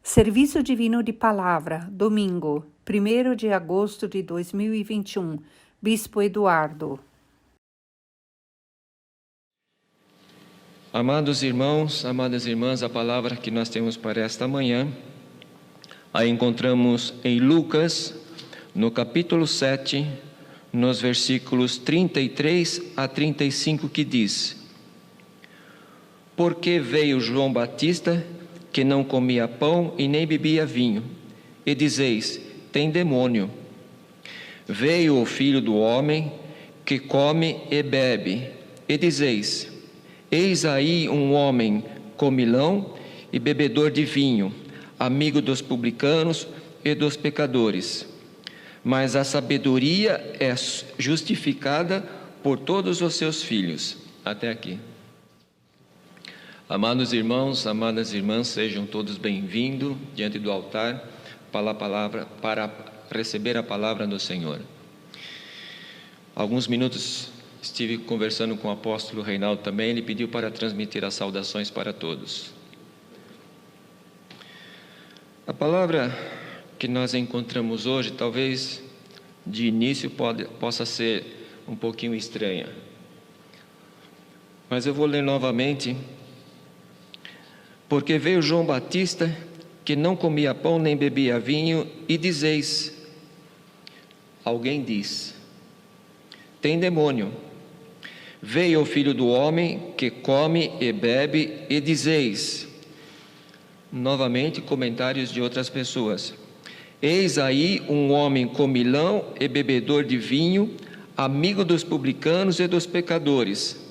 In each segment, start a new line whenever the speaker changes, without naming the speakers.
Serviço Divino de Palavra, domingo, 1º de agosto de 2021, Bispo Eduardo.
Amados irmãos, amadas irmãs, a palavra que nós temos para esta manhã, a encontramos em Lucas, no capítulo 7, nos versículos 33 a 35, que diz: Porque veio João Batista, que não comia pão e nem bebia vinho, e dizeis, tem demônio. Veio o Filho do Homem, que come e bebe, e dizeis, eis aí um homem comilão e bebedor de vinho, amigo dos publicanos e dos pecadores. Mas a sabedoria é justificada por todos os seus filhos. Até aqui. Amados irmãos, amadas irmãs, sejam todos bem-vindos diante do altar para receber a palavra do Senhor. Alguns minutos estive conversando com o apóstolo Reinaldo também, ele pediu para transmitir as saudações para todos. A palavra que nós encontramos hoje, talvez de início possa ser um pouquinho estranha, mas eu vou ler novamente. Porque veio João Batista, que não comia pão nem bebia vinho, e dizeis, alguém diz, tem demônio. Veio o Filho do Homem, que come e bebe, e dizeis, novamente comentários de outras pessoas, eis aí um homem comilão e bebedor de vinho, amigo dos publicanos e dos pecadores.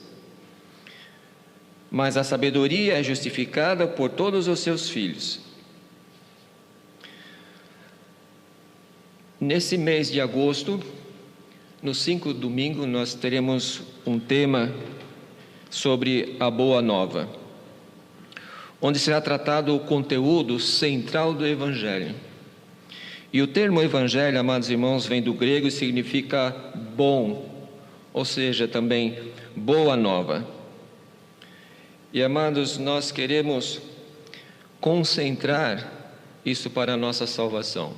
Mas a sabedoria é justificada por todos os seus filhos. Nesse mês de agosto, nos 5 domingos, nós teremos um tema sobre a Boa Nova, onde será tratado o conteúdo central do Evangelho. E o termo Evangelho, amados irmãos, vem do grego e significa bom, ou seja, também boa nova. E, amados, nós queremos concentrar isso para a nossa salvação.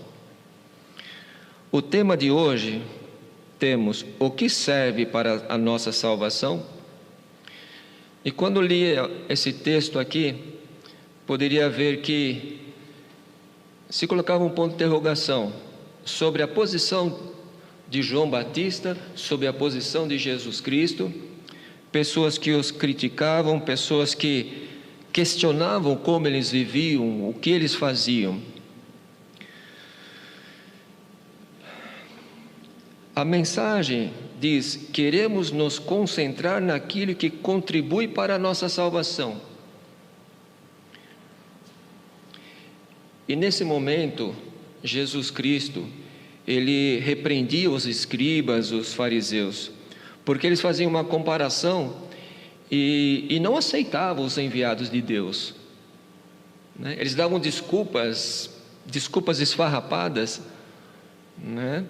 O tema de hoje, temos o que serve para a nossa salvação. E quando li esse texto aqui, poderia ver que se colocava um ponto de interrogação sobre a posição de João Batista, sobre a posição de Jesus Cristo, pessoas que os criticavam, pessoas que questionavam como eles viviam, o que eles faziam. A mensagem diz, queremos nos concentrar naquilo que contribui para a nossa salvação. E nesse momento, Jesus Cristo, ele repreendia os escribas, os fariseus, porque eles faziam uma comparação e não aceitavam os enviados de Deus, né? Eles davam desculpas esfarrapadas, né?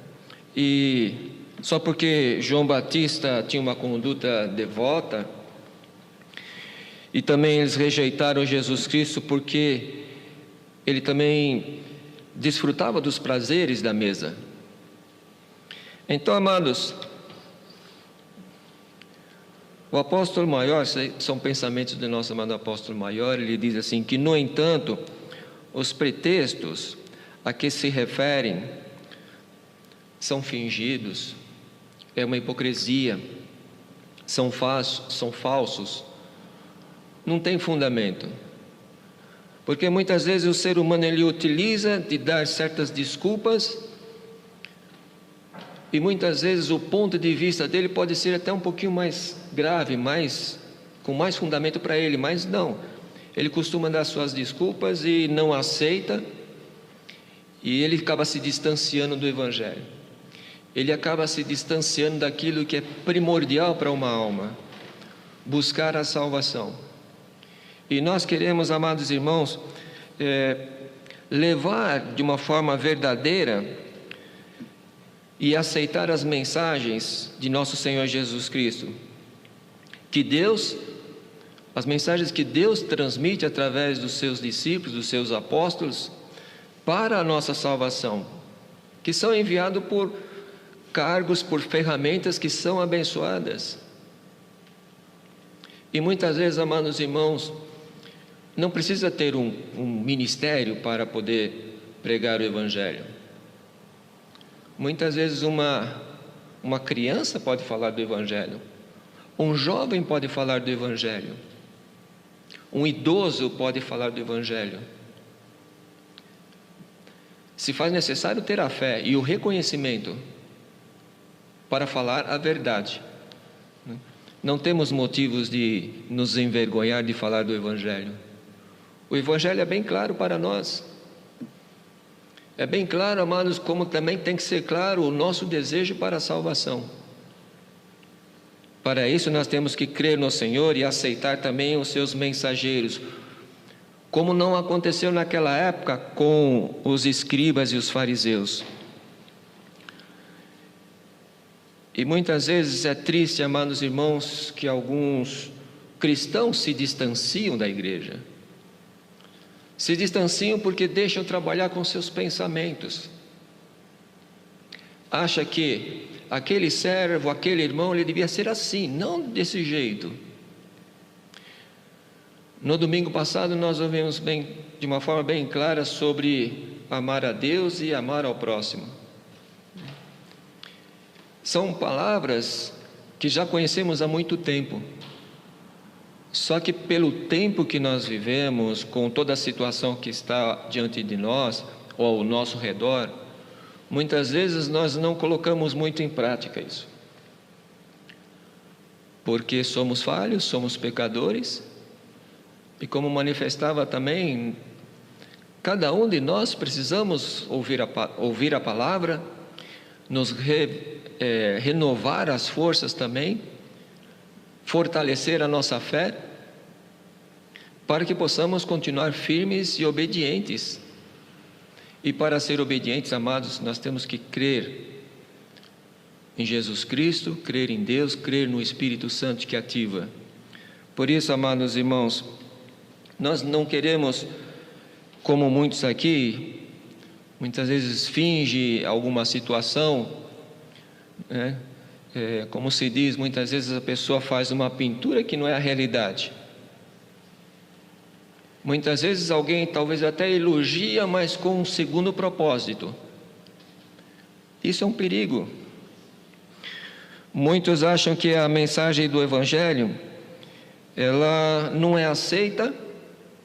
E só porque João Batista tinha uma conduta devota, e também eles rejeitaram Jesus Cristo porque ele também desfrutava dos prazeres da mesa. Então, amados, o apóstolo maior, são pensamentos do nosso amado apóstolo maior, ele diz assim, que no entanto, os pretextos a que se referem são fingidos, é uma hipocrisia, são falsos, não tem fundamento. Porque muitas vezes o ser humano ele utiliza de dar certas desculpas, e muitas vezes o ponto de vista dele pode ser até um pouquinho mais grave, com mais fundamento para ele, mas não. Ele costuma dar suas desculpas e não aceita, e ele acaba se distanciando do Evangelho. Ele acaba se distanciando daquilo que é primordial para uma alma, buscar a salvação. E nós queremos, amados irmãos, levar de uma forma verdadeira e aceitar as mensagens de nosso Senhor Jesus Cristo, que Deus, as mensagens que Deus transmite através dos seus discípulos, dos seus apóstolos, para a nossa salvação, que são enviados por cargos, por ferramentas que são abençoadas. E muitas vezes, amados irmãos, não precisa ter um ministério para poder pregar o Evangelho. Muitas vezes uma criança pode falar do Evangelho, um jovem pode falar do Evangelho, um idoso pode falar do Evangelho. Se faz necessário ter a fé e o reconhecimento para falar a verdade. Não temos motivos de nos envergonhar de falar do Evangelho. O Evangelho é bem claro para nós. É bem claro, amados, como também tem que ser claro o nosso desejo para a salvação. Para isso nós temos que crer no Senhor e aceitar também os seus mensageiros, como não aconteceu naquela época com os escribas e os fariseus. E muitas vezes é triste, amados irmãos, que alguns cristãos se distanciam da igreja. Se distanciam porque deixam trabalhar com seus pensamentos. Acha que aquele servo, aquele irmão, ele devia ser assim, não desse jeito. No domingo passado nós ouvimos de uma forma bem clara sobre amar a Deus e amar ao próximo. São palavras que já conhecemos há muito tempo. Só que pelo tempo que nós vivemos, com toda a situação que está diante de nós, ou ao nosso redor, muitas vezes nós não colocamos muito em prática isso. Porque somos falhos, somos pecadores, e como manifestava também, cada um de nós precisamos ouvir a palavra, nos renovar as forças também, fortalecer a nossa fé, para que possamos continuar firmes e obedientes. E para ser obedientes, amados, nós temos que crer em Jesus Cristo, crer em Deus, crer no Espírito Santo que ativa. Por isso, amados irmãos, nós não queremos, como muitos aqui, muitas vezes finge alguma situação, né? Como se diz, muitas vezes a pessoa faz uma pintura que não é a realidade. Muitas vezes alguém talvez até elogia, mas com um segundo propósito. Isso é um perigo. Muitos acham que a mensagem do Evangelho, ela não é aceita,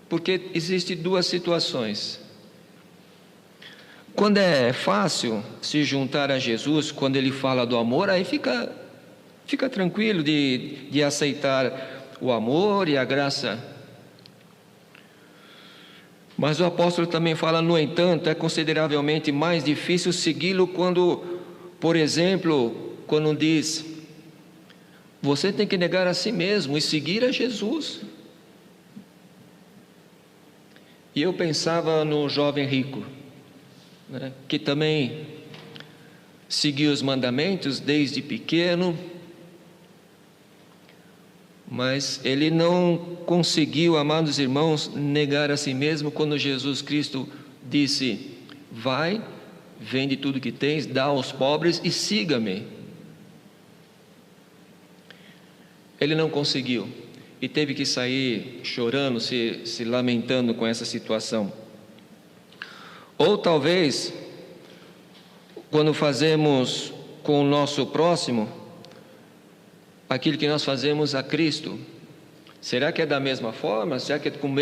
porque existem duas situações. Quando é fácil se juntar a Jesus, quando Ele fala do amor, aí fica tranquilo de aceitar o amor e a graça. Mas o apóstolo também fala, no entanto, é consideravelmente mais difícil segui-lo quando, por exemplo, quando diz, você tem que negar a si mesmo e seguir a Jesus. E eu pensava no jovem rico, né, que também seguiu os mandamentos desde pequeno, mas ele não conseguiu, amados irmãos, negar a si mesmo quando Jesus Cristo disse, vai, vende tudo que tens, dá aos pobres e siga-me. Ele não conseguiu e teve que sair chorando, se lamentando com essa situação. Ou talvez, quando fazemos com o nosso próximo aquilo que nós fazemos a Cristo, será que é da mesma forma? Será que é com o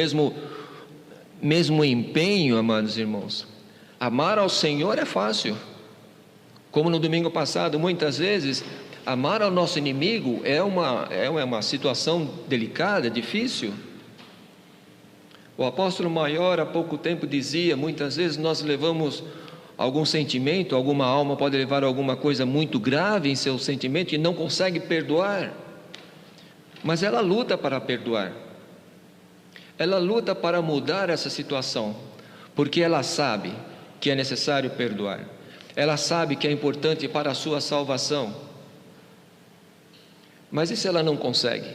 mesmo empenho, amados irmãos? Amar ao Senhor é fácil. Como no domingo passado, muitas vezes, amar ao nosso inimigo é uma situação delicada, difícil. O apóstolo maior há pouco tempo dizia, muitas vezes nós levamos algum sentimento, alguma alma pode levar alguma coisa muito grave em seu sentimento e não consegue perdoar, mas ela luta para perdoar, ela luta para mudar essa situação, porque ela sabe que é necessário perdoar, ela sabe que é importante para a sua salvação, mas e se ela não consegue?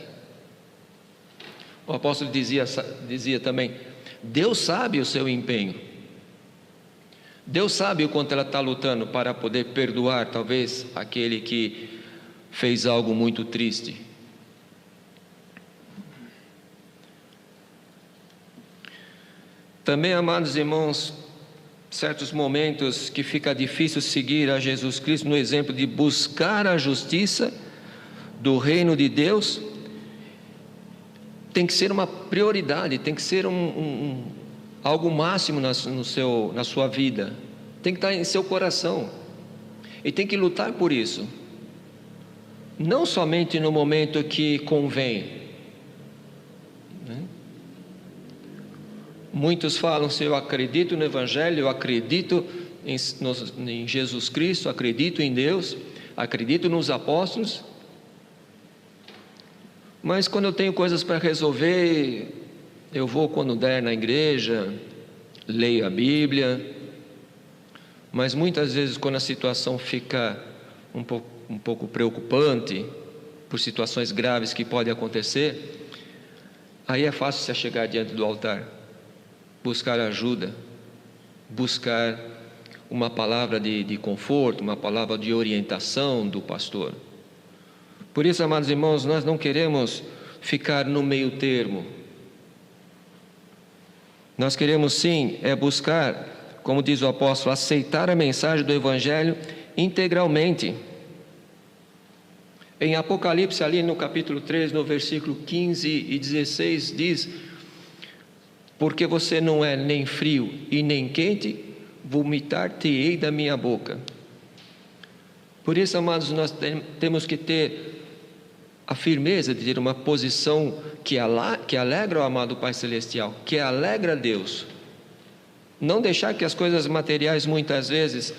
O apóstolo dizia também: Deus sabe o seu empenho. Deus sabe o quanto ela está lutando para poder perdoar, talvez, aquele que fez algo muito triste. Também, amados irmãos, certos momentos que fica difícil seguir a Jesus Cristo no exemplo de buscar a justiça do reino de Deus, tem que ser uma prioridade, tem que ser algo máximo na sua vida, tem que estar em seu coração, e tem que lutar por isso, não somente no momento que convém, né? Muitos falam: se eu acredito no Evangelho, eu acredito em Jesus Cristo, acredito em Deus, acredito nos apóstolos, mas quando eu tenho coisas para resolver, eu vou quando der na igreja, leio a Bíblia, mas muitas vezes quando a situação fica um pouco preocupante, por situações graves que podem acontecer, aí é fácil se chegar diante do altar, buscar ajuda, buscar uma palavra de conforto, uma palavra de orientação do pastor. Por isso, amados irmãos, nós não queremos ficar no meio termo. Nós queremos sim buscar, como diz o apóstolo, aceitar a mensagem do Evangelho integralmente. Em Apocalipse, ali no capítulo 3, no versículo 15 e 16, diz: porque você não é nem frio e nem quente, vomitar-te-ei da minha boca. Por isso, amados, nós temos que ter a firmeza de ter uma posição que alegra o amado Pai Celestial, que alegra a Deus. Não deixar que as coisas materiais muitas vezes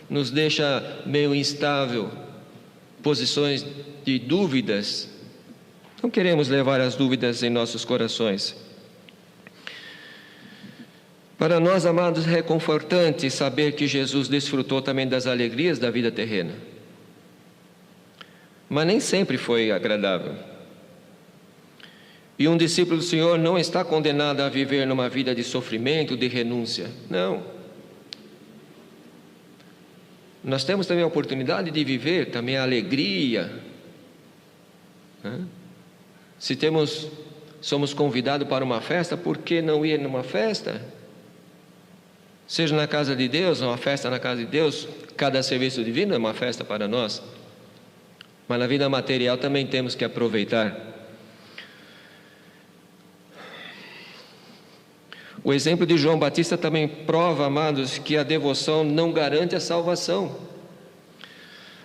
nos deixa meio instável, posições de dúvidas. Não queremos levar as dúvidas em nossos corações. Para nós, amados, é reconfortante saber que Jesus desfrutou também das alegrias da vida terrena. Mas nem sempre foi agradável. E um discípulo do Senhor não está condenado a viver numa vida de sofrimento, de renúncia. Não. Nós temos também a oportunidade de viver também a alegria. Se somos convidados para uma festa, por que não ir numa festa? Seja na casa de Deus, uma festa na casa de Deus, cada serviço divino é uma festa para nós. Mas na vida material também temos que aproveitar. O exemplo de João Batista também prova, amados, que a devoção não garante a salvação.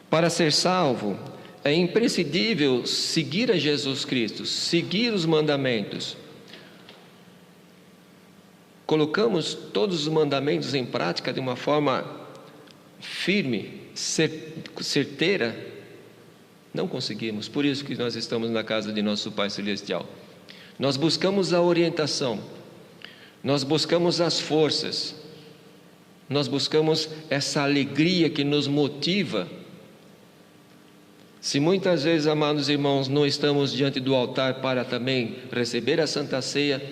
Para ser salvo, é imprescindível seguir a Jesus Cristo, seguir os mandamentos. Colocamos todos os mandamentos em prática de uma forma firme, certeira? Não conseguimos, por isso que nós estamos na casa de nosso Pai Celestial. Nós buscamos a orientação, nós buscamos as forças, nós buscamos essa alegria que nos motiva. Se muitas vezes, amados irmãos, não estamos diante do altar para também receber a Santa Ceia,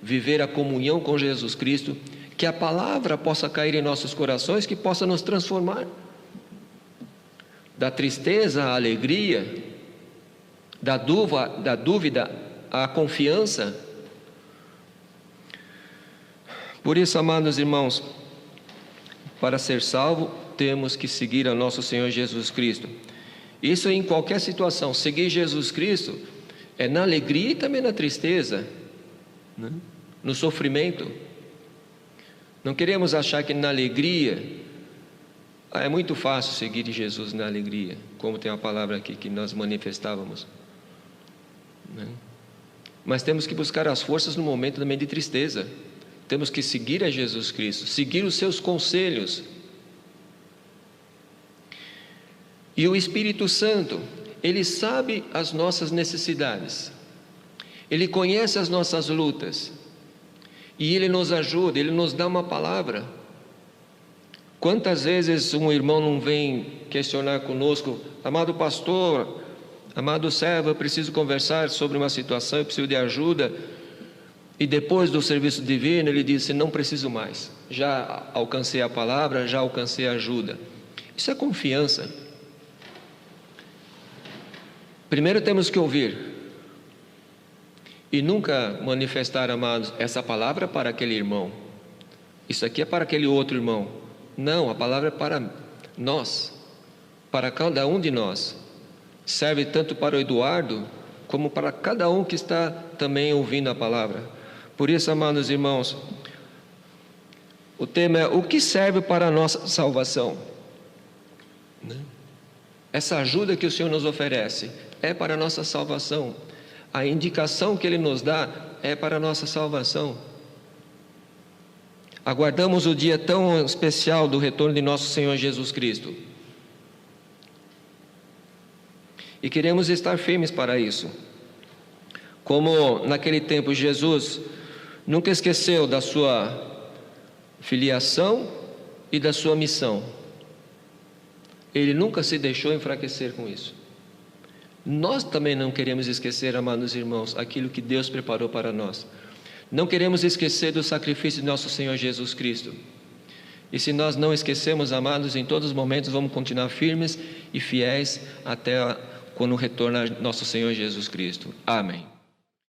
viver a comunhão com Jesus Cristo, que a palavra possa cair em nossos corações, que possa nos transformar. Da tristeza à alegria, da dúvida à confiança. Por isso, amados irmãos, para ser salvo, temos que seguir a nosso Senhor Jesus Cristo. Isso em qualquer situação. Seguir Jesus Cristo é na alegria e também na tristeza, né? No sofrimento. Não queremos achar que na alegria é muito fácil seguir Jesus na alegria, como tem uma palavra aqui que nós manifestávamos, né? Mas temos que buscar as forças no momento também de tristeza. Temos que seguir a Jesus Cristo, seguir os seus conselhos. E o Espírito Santo, Ele sabe as nossas necessidades, Ele conhece as nossas lutas, e Ele nos ajuda, Ele nos dá uma palavra. Quantas vezes um irmão não vem questionar conosco: amado pastor, amado servo, eu preciso conversar sobre uma situação, eu preciso de ajuda. E depois do serviço divino, ele disse: não preciso mais. Já alcancei a palavra, já alcancei a ajuda. Isso é confiança. Primeiro temos que ouvir. E nunca manifestar, amados, essa palavra para aquele irmão. Isso aqui é para aquele outro irmão. Não, a palavra é para nós. Para cada um de nós. Serve tanto para o Eduardo, como para cada um que está também ouvindo a palavra. Por isso, amados irmãos, o tema é: o que serve para a nossa salvação? Essa ajuda que o Senhor nos oferece é para a nossa salvação. A indicação que Ele nos dá é para a nossa salvação. Aguardamos o dia tão especial do retorno de nosso Senhor Jesus Cristo. E queremos estar firmes para isso. Como naquele tempo Jesus nunca esqueceu da sua filiação e da sua missão. Ele nunca se deixou enfraquecer com isso. Nós também não queremos esquecer, amados irmãos, aquilo que Deus preparou para nós. Não queremos esquecer do sacrifício de nosso Senhor Jesus Cristo. E se nós não esquecemos, amados, em todos os momentos vamos continuar firmes e fiéis até quando retorna nosso Senhor Jesus Cristo. Amém.